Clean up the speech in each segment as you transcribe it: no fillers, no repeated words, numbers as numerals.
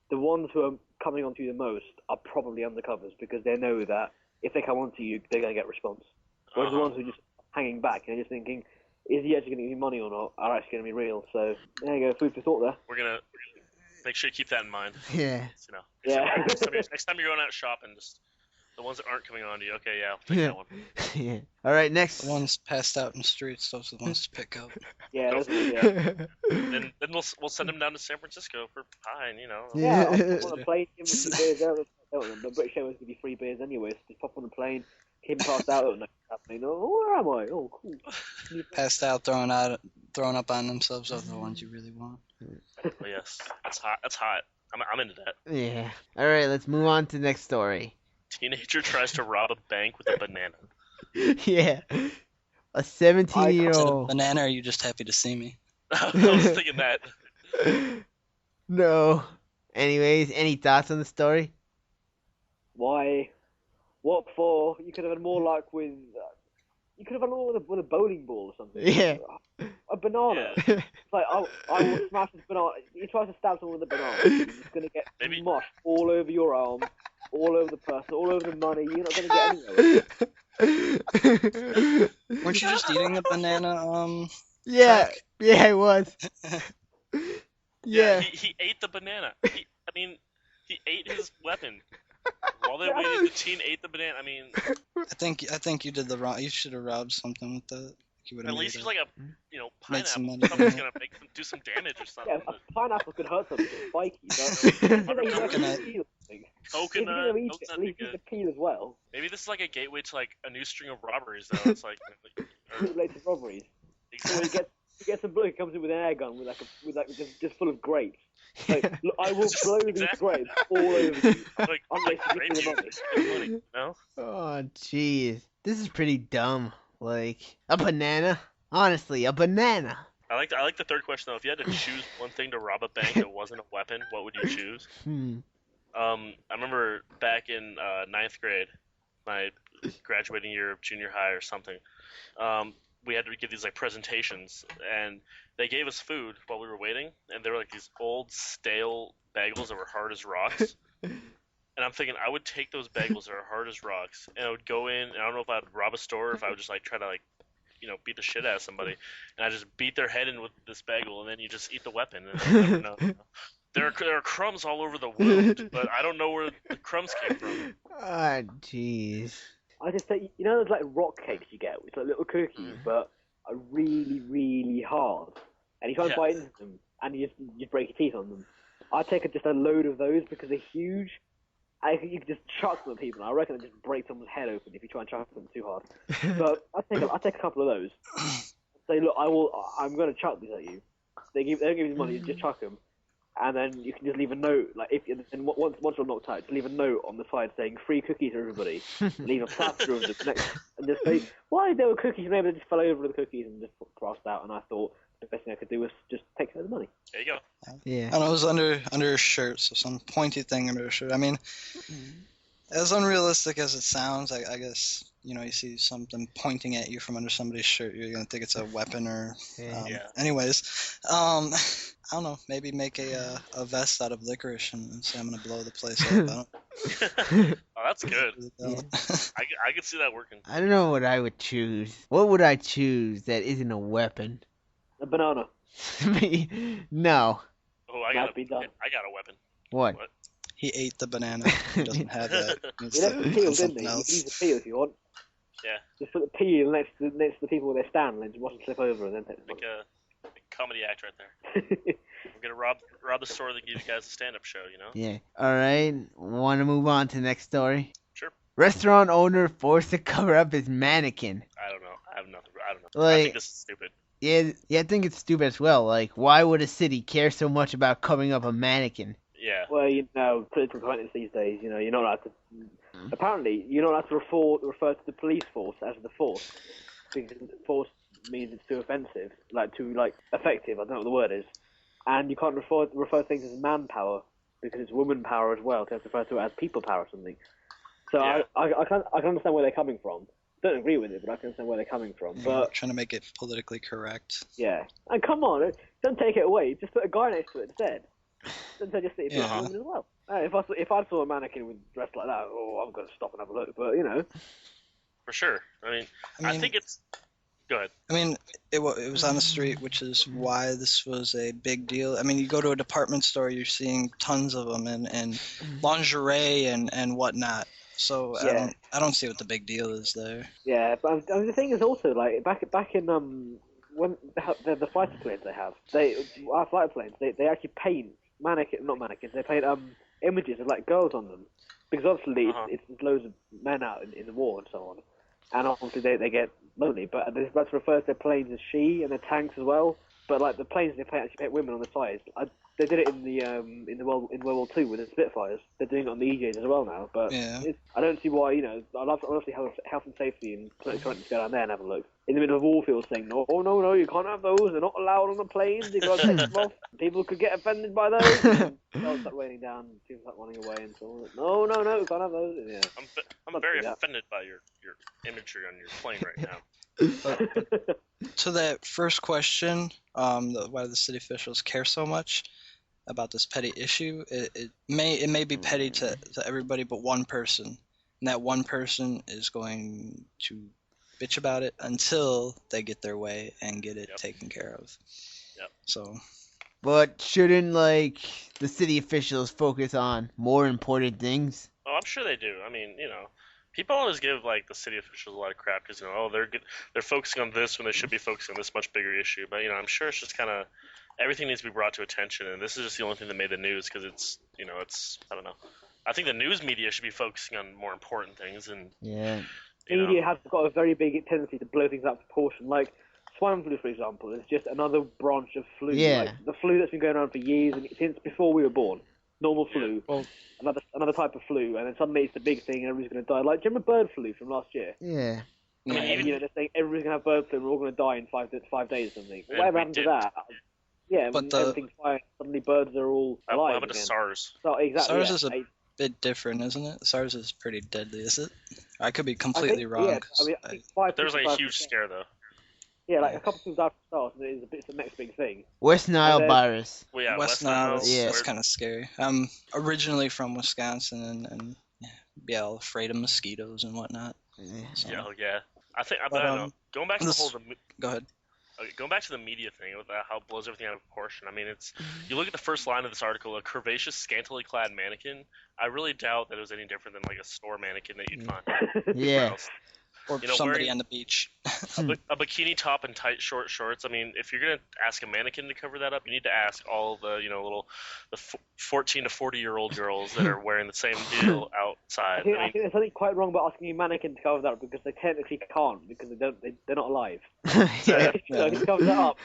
the ones who are coming onto you the most are probably undercovers because they know that if they come onto you, they're going to get response. Whereas the ones who are just hanging back and just thinking, is he actually going to give me money or not, are actually going to be real. So there you go, food for thought there. We're going to make sure you keep that in mind. Yeah. You know, Yeah. next time you're going out shopping, just the ones that aren't coming on to you. Okay, yeah, I'll take that one. Yeah. All right, next. The ones passed out in the streets, those are the ones to pick up. Yeah, Go that's, for it. yeah. Then we'll send them down to San Francisco for pie, and, you know. Yeah, I'll pop on a plane, give them a few beers there. The British Airways give you free beers anyway, so just pop on a plane, keep them passed out, don't know what's happening. Oh, where am I? Oh, cool. Passed out, throwing up on themselves, are the ones you really want. Oh, yes, that's hot. That's hot. I'm into that. Yeah. All right, let's move on to the next story. Teenager tries to rob a bank with a banana. Yeah. A Is it a 17-year-old. banana, or are you just happy to see me? I was thinking that. No. Anyways, any thoughts on the story? Why? What for? You could have had more luck with. You could have had more with a bowling ball or something. Yeah. A banana. Yeah. It's like, I will smash this banana. He tries to stab someone with a banana. He's going to get Maybe- mush all over your arm, all over the person, all over the money. You're not going to get anywhere with it. Weren't you just eating a banana? Yeah. Track? Yeah, it was. Yeah. He ate the banana. He ate his weapon. While they waited, the teen ate the banana. I mean, I think you did the wrong. You should have robbed something with that. You would have at least made he's like a Make some pineapple. money. Something's gonna do some damage or Yeah, something. a pineapple could hurt something. It's spiky, but Coconut. if you're Coconut. going to eat it, Coconut at be least eat good. the peel as well. Maybe this is like a gateway to like a new string of robberies, though. It's like, or, Related robberies. So exactly. he gets a bloke who comes in with an air gun with just full of grapes. Like, look, I will blow these Yeah. grapes all over you. like Unless you rape give me you. the money. Give me money. No. Oh, jeez. This is pretty dumb. Like, a banana? Honestly, a banana. I like the third question though. If you had to choose one thing to rob a bank that wasn't a weapon, what would you choose? I remember back in ninth grade, my graduating year of junior high or something. We had to give these like presentations, and they gave us food while we were waiting, and they were like these old stale bagels that were hard as rocks. And I'm thinking I would take those bagels that are hard as rocks, and I would go in, and I don't know if I'd rob a store or if I would just like try to like, beat the shit out of somebody, and I just beat their head in with this bagel, and then you just eat the weapon, and they'll never know. There are crumbs all over the wound, but I don't know where the crumbs came from. Ah, jeez. I just say, those like rock cakes you get, it's like little cookies, but are really, really hard. And you try and Yeah. bite into them, and you just break your teeth on them. I'd take just a load of those because they're huge. I think you could just chuck them at people. I reckon it just break someone's head open if you try and chuck them too hard. But I'd take a couple of those. Say, look, I'm going to chuck these at you. They don't give you money, just chuck them. And then you can just leave a note, like and once you're knocked out, just leave a note on the side saying free cookies for everybody. Leave a plaster of them next, and just say why there were cookies, and maybe they just fell over the cookies and just crossed out. And I thought the best thing I could do was just take the money. There you go. Yeah. And it was under a shirt, so some pointy thing under a shirt. I mean, as unrealistic as it sounds, I guess you see something pointing at you from under somebody's shirt, you're gonna think it's a weapon or. Yeah. Anyways, I don't know. Maybe make a vest out of licorice and say I'm gonna blow the place up. Oh, that's good. Yeah. I could see that working. I don't know what I would choose. What would I choose that isn't a weapon? A banana. No. Oh, I Might got be done. a weapon. What? What? He ate the banana. He doesn't have that. He He left the peel, didn't something he? You else. can use the peel if you want. Yeah. Just put the peel next to the people where they stand, and then just watch them slip over, and then take the Like a comedy act right there. money. We're gonna rob the store that gives you guys a stand-up show. Yeah. Alright. Want to move on to the next story? Sure. Restaurant owner forced to cover up his mannequin. I don't know. I have nothing. I don't know. I Like- think this is stupid. Yeah, I think it's stupid as well. Like, why would a city care so much about covering up a mannequin? Yeah. Well, political correctness these days, you're not allowed to. Apparently, you're not allowed to refer to the police force as the force, because force means it's too offensive, too effective. I don't know what the word is, and you can't refer to things as manpower because it's woman power as well. So you have to refer to it as people power or something. So Yeah. I can understand where they're coming from. Don't agree with it, but I can understand where they're coming from. But Trying to make it politically correct. yeah, and come on, don't take it away. Just put a guy next to it instead. then just see if it's women as well. If I saw a mannequin with dressed like that, I'm going to stop and have a look. But For sure. I mean, I think it's. Go ahead. I mean, it was on the street, which is why this was a big deal. I mean, you go to a department store, you're seeing tons of them, and lingerie and whatnot. So I don't see what the big deal is there. Yeah, but the thing is also like back in when the fighter planes our fighter planes they actually paint not mannequins, they paint images of like girls on them, because obviously it's loads of men out in the war and so on, and obviously they get lonely, but that's refers to their planes as she, and their tanks as well. But like the planes they actually paint women on the sides. They did it in World War II with the Spitfires. They're doing it on the EJs as well now. But I don't see why. I love obviously health and safety and trying to go down there and have a look in the middle of Warfield, saying no, you can't have those. They're not allowed on the planes. You got to take them off. People could get offended by those. And they'll start raining down. People start running away and so on. No, you can't have those. Yeah. I'm very offended by your imagery on your plane right now. To that first question, why do the city officials care so much about this petty issue? It may be petty to everybody but one person, and that one person is going to bitch about it until they get their way and get it taken care of. Yep. So. But shouldn't the city officials focus on more important things? Oh, I'm sure they do. I mean, people always give the city officials a lot of crap because they're focusing on this when they should be focusing on this much bigger issue. But I'm sure it's just kind of everything needs to be brought to attention, and this is just the only thing that made the news because it's I don't know. I think the news media should be focusing on more important things, and media has got a very big tendency to blow things out of proportion. Like swine flu, for example, is just another branch of flu. Yeah. Like the flu that's been going around for years and since before we were born. Normal flu. Well, another type of flu, and then suddenly it's the big thing, and everybody's going to die. Like, do you remember bird flu from last year? Yeah. I mean, they're saying everybody's going to have bird flu, and we're all going to die in 5 days or something. Whatever happened to that? Yeah, but everything's fine. Suddenly birds are all alive. What happened to again. SARS? So, exactly. SARS is a bit different, isn't it? SARS is pretty deadly, is it? I could be completely wrong. Yeah, I think there was a huge scare though. Yeah, a couple of people died from SARS, and it's the next big thing. West Nile virus. Well, yeah, West Nile is kind of scary. I'm originally from Wisconsin, and all afraid of mosquitoes and whatnot. So. Yeah. I think I don't know. Going back to the whole. Go ahead. Going back to the media thing, how it blows everything out of proportion. I mean, you look at the first line of this article, a curvaceous, scantily clad mannequin. I really doubt that it was any different than a store mannequin that you'd find. Yeah. Or somebody on the beach. a bikini top and tight short shorts. I mean, if you're gonna ask a mannequin to cover that up, you need to ask all the the 14 to 40-year-old girls that are wearing the same deal outside. I think there's something quite wrong about asking a mannequin to cover that up because they technically can't because they're not alive. So if you cover that up,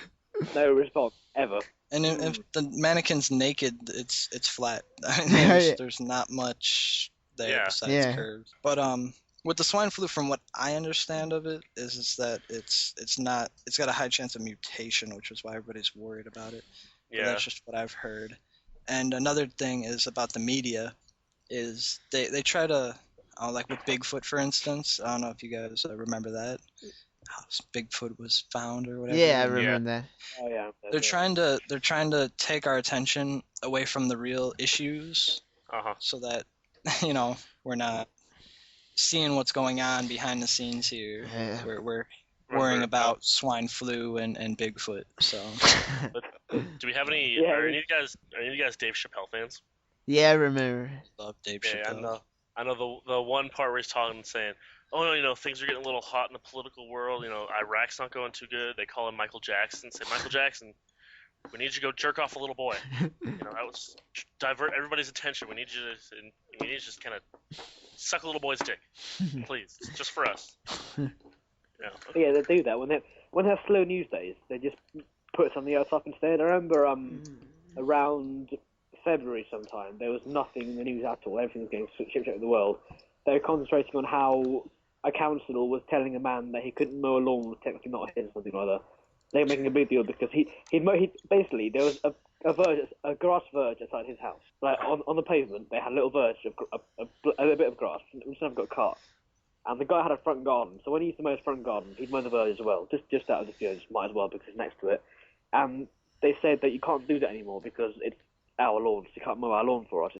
no response ever. And if the mannequin's naked, it's flat. I mean, there's not much there besides curves. But with the swine flu, from what I understand of it, is that it's got a high chance of mutation, which is why everybody's worried about it. Yeah. But that's just what I've heard. And another thing is about the media, is they try to, like with Bigfoot, for instance. I don't know if you guys remember that. How Bigfoot was found or whatever. Yeah, I remember that. Oh yeah. They're trying to take our attention away from the real issues, so that we're not seeing what's going on behind the scenes here. We're worrying about swine flu and Bigfoot. So, do we have any? Are any of you guys Dave Chappelle fans? Yeah, I remember. Love Dave Chappelle. I know the one part where he's talking and saying, "Oh no, things are getting a little hot in the political world. Iraq's not going too good." They call him Michael Jackson. Say, Michael Jackson, we need you to go jerk off a little boy. That was divert everybody's attention. We need you to just kind of suck a little boy's dick, please, just for us. Yeah, they do that when they have slow news days. They just put something else up instead. I remember around February sometime there was nothing in the news at all. Everything was getting shipped out of the world. They were concentrating on how a councillor was telling a man that he couldn't mow a lawn was technically not his, something like that. They were making a big deal because he basically there was a grass verge outside his house. Like on the pavement, they had a little verge of a little bit of grass. Which never got cut. And the guy had a front garden, so when he used to mow his front garden, he'd mow the verge as well, just out of the just might as well because it's next to it. And they said that you can't do that anymore because our lawns. You can't mow our lawn for us.